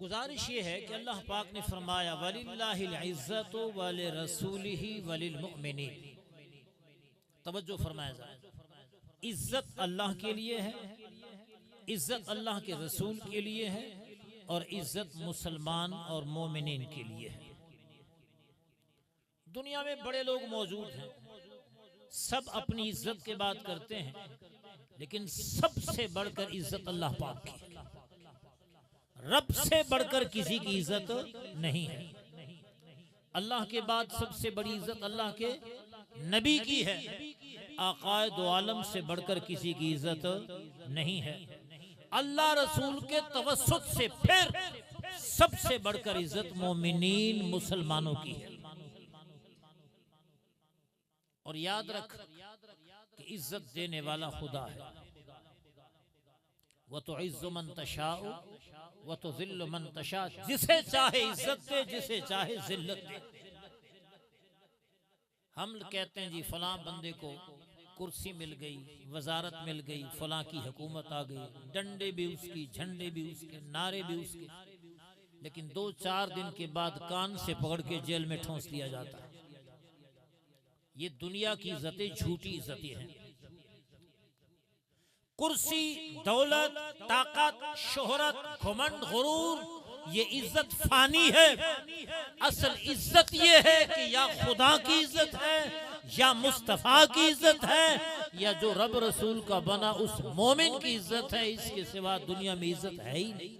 गुजारिश ये है कि अल्लाह पाक ने फरमाया वलिल्लाहिल इज्जतु वलि रसूलिही वलिल मुमिनीन। तवज्जो फरमाया जाए, इज्जत अल्लाह के लिए है, इज्जत अल्लाह के रसूल के लिए है और इज्जत मुसलमान और मोमिनीन के लिए है। दुनिया में बड़े लोग मौजूद हैं, सब अपनी इज्जत की बात करते हैं, लेकिन सबसे बढ़कर इज्जत अल्लाह पाक की, रब से बढ़कर किसी की इज्जत नहीं है। अल्लाह के बाद सबसे बड़ी इज्जत अल्लाह के नबी की है, आकाए दो आलम से बढ़कर किसी की इज्जत नहीं है। अल्लाह रसूल के तवस्सुत से फिर सबसे बढ़कर इज्जत मोमिनीन मुसलमानों की है। और याद रख कि इज्जत देने वाला खुदा है। वह तो इज्जु मन तशाउ वह तो जिल्लु मन तशा, जिसे चाहे इज्जत दे, जिसे चाहे जिल्लत दे। हम कहते हैं जी फलां बंदे को कुर्सी मिल गई, वजारत मिल गई, फलां की हुकूमत आ गई, डंडे भी उसकी, झंडे भी उसके, नारे भी उसके, लेकिन 2-4 दिन के बाद कान से पकड़ के जेल में ठोंस दिया जाता है। ये दुनिया की इज्जतें झूठी इज्जतें हैं। कुर्सी, दौलत, ताकत, शोहरत, घमंड, गुरूर, ये इज्जत फानी है। असल इज्जत ये है कि या खुदा की इज्जत है, या मुस्तफा की इज्जत है, या जो रब रसूल का बना उस मोमिन की इज्जत है। इसके सिवा दुनिया में इज्जत है ही नहीं।